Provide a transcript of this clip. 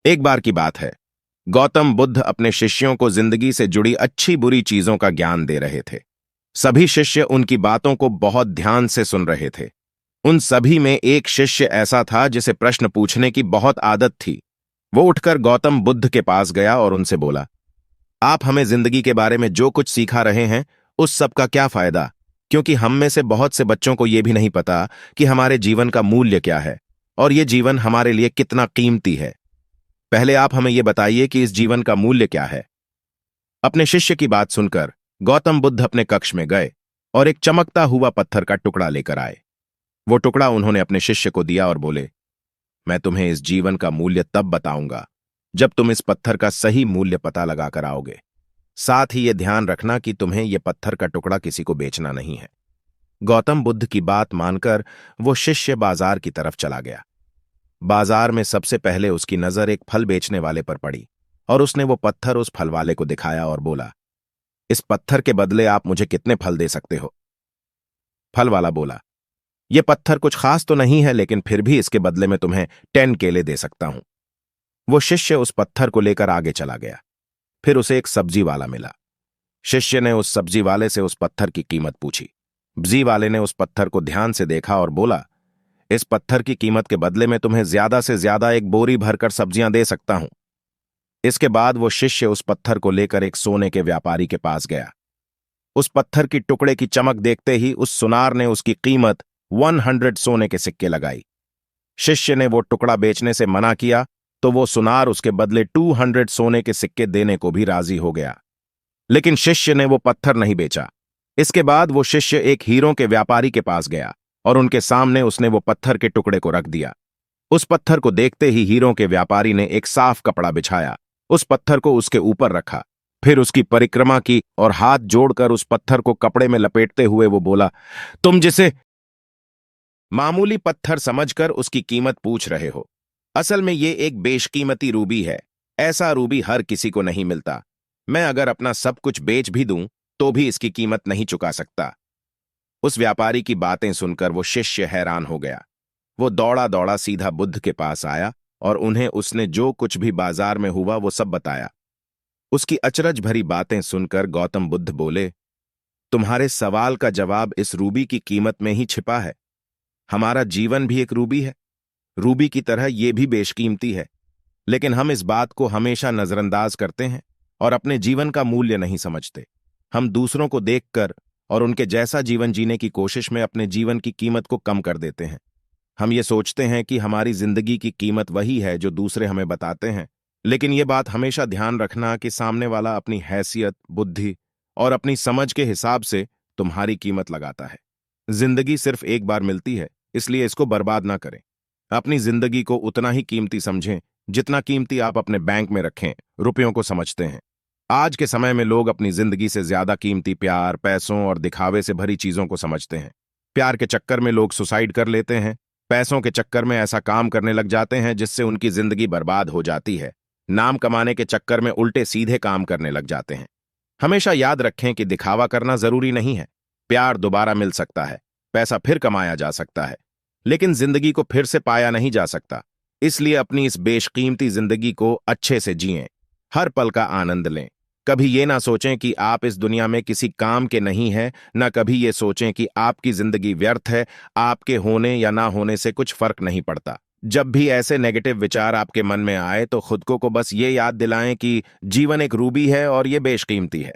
एक बार की बात है। गौतम बुद्ध अपने शिष्यों को जिंदगी से जुड़ी अच्छी बुरी चीजों का ज्ञान दे रहे थे। सभी शिष्य उनकी बातों को बहुत ध्यान से सुन रहे थे। उन सभी में एक शिष्य ऐसा था जिसे प्रश्न पूछने की बहुत आदत थी। वो उठकर गौतम बुद्ध के पास गया और उनसे बोला, आप हमें जिंदगी के बारे में जो कुछ सिखा रहे हैं उस सब का क्या फायदा? क्योंकि हम में से बहुत से बच्चों को यह भी नहीं पता कि हमारे जीवन का मूल्य क्या है और ये जीवन हमारे लिए कितना कीमती है। पहले आप हमें यह बताइए कि इस जीवन का मूल्य क्या है। अपने शिष्य की बात सुनकर गौतम बुद्ध अपने कक्ष में गए और एक चमकता हुआ पत्थर का टुकड़ा लेकर आए। वो टुकड़ा उन्होंने अपने शिष्य को दिया और बोले, मैं तुम्हें इस जीवन का मूल्य तब बताऊंगा जब तुम इस पत्थर का सही मूल्य पता लगाकर आओगे। साथ ही यह ध्यान रखना कि तुम्हें यह पत्थर का टुकड़ा किसी को बेचना नहीं है। गौतम बुद्ध की बात मानकर वो शिष्य बाजार की तरफ चला गया। बाजार में सबसे पहले उसकी नजर एक फल बेचने वाले पर पड़ी और उसने वो पत्थर उस फल वाले को दिखाया और बोला, इस पत्थर के बदले आप मुझे कितने फल दे सकते हो? फल वाला बोला, यह पत्थर कुछ खास तो नहीं है, लेकिन फिर भी इसके बदले में तुम्हें 10 केले दे सकता हूं। वो शिष्य उस पत्थर को लेकर आगे चला गया। फिर उसे एक सब्जी वाला मिला। शिष्य ने उस सब्जी वाले से उस पत्थर की कीमत पूछी। सब्जी वाले ने उस पत्थर को ध्यान से देखा और बोला, इस पत्थर की कीमत के बदले में तुम्हें ज्यादा से ज्यादा एक बोरी भरकर सब्जियां दे सकता हूं। इसके बाद वो शिष्य उस पत्थर को लेकर एक सोने के व्यापारी के पास गया। उस पत्थर की टुकड़े की चमक देखते ही उस सुनार ने उसकी कीमत 100 सोने के सिक्के लगाई। शिष्य ने वो टुकड़ा बेचने से मना किया तो वो सुनार उसके बदले 200 सोने के सिक्के देने को भी राजी हो गया, लेकिन शिष्य ने वो पत्थर नहीं बेचा। इसके बाद वो शिष्य एक हीरों के व्यापारी के पास गया और उनके सामने उसने वो पत्थर के टुकड़े को रख दिया। उस पत्थर को देखते ही हीरों के व्यापारी ने एक साफ कपड़ा बिछाया, उस पत्थर को उसके ऊपर रखा, फिर उसकी परिक्रमा की और हाथ जोड़कर उस पत्थर को कपड़े में लपेटते हुए वो बोला, तुम जिसे मामूली पत्थर समझकर उसकी कीमत पूछ रहे हो, असल में ये एक बेशकीमती रूबी है। ऐसा रूबी हर किसी को नहीं मिलता। मैं अगर अपना सब कुछ बेच भी दूं तो भी इसकी कीमत नहीं चुका सकता। उस व्यापारी की बातें सुनकर वो शिष्य हैरान हो गया। वो दौड़ा दौड़ा सीधा बुद्ध के पास आया और उन्हें उसने जो कुछ भी बाजार में हुआ वो सब बताया। उसकी अचरज भरी बातें सुनकर गौतम बुद्ध बोले, तुम्हारे सवाल का जवाब इस रूबी की कीमत में ही छिपा है। हमारा जीवन भी एक रूबी है। रूबी की तरह ये भी बेशकीमती है, लेकिन हम इस बात को हमेशा नजरअंदाज करते हैं और अपने जीवन का मूल्य नहीं समझते। हम दूसरों को देखकर और उनके जैसा जीवन जीने की कोशिश में अपने जीवन की कीमत को कम कर देते हैं। हम ये सोचते हैं कि हमारी जिंदगी की कीमत वही है जो दूसरे हमें बताते हैं, लेकिन ये बात हमेशा ध्यान रखना कि सामने वाला अपनी हैसियत, बुद्धि और अपनी समझ के हिसाब से तुम्हारी कीमत लगाता है। जिंदगी सिर्फ एक बार मिलती है, इसलिए इसको बर्बाद ना करें। अपनी जिंदगी को उतना ही कीमती समझें जितना कीमती आप अपने बैंक में रखें रुपयों को समझते हैं। आज के समय में लोग अपनी जिंदगी से ज्यादा कीमती प्यार, पैसों और दिखावे से भरी चीजों को समझते हैं। प्यार के चक्कर में लोग सुसाइड कर लेते हैं। पैसों के चक्कर में ऐसा काम करने लग जाते हैं जिससे उनकी जिंदगी बर्बाद हो जाती है। नाम कमाने के चक्कर में उल्टे सीधे काम करने लग जाते हैं। हमेशा याद रखें कि दिखावा करना जरूरी नहीं है। प्यार दोबारा मिल सकता है, पैसा फिर कमाया जा सकता है, लेकिन जिंदगी को फिर से पाया नहीं जा सकता। इसलिए अपनी इस बेशकीमती जिंदगी को अच्छे से जिएं, हर पल का आनंद लें। कभी ये ना सोचें कि आप इस दुनिया में किसी काम के नहीं हैं, ना कभी ये सोचें कि आपकी जिंदगी व्यर्थ है। आपके होने या ना होने से कुछ फर्क नहीं पड़ता। जब भी ऐसे नेगेटिव विचार आपके मन में आए तो खुद को बस ये याद दिलाएं कि जीवन एक रूबी है और ये बेशकीमती है।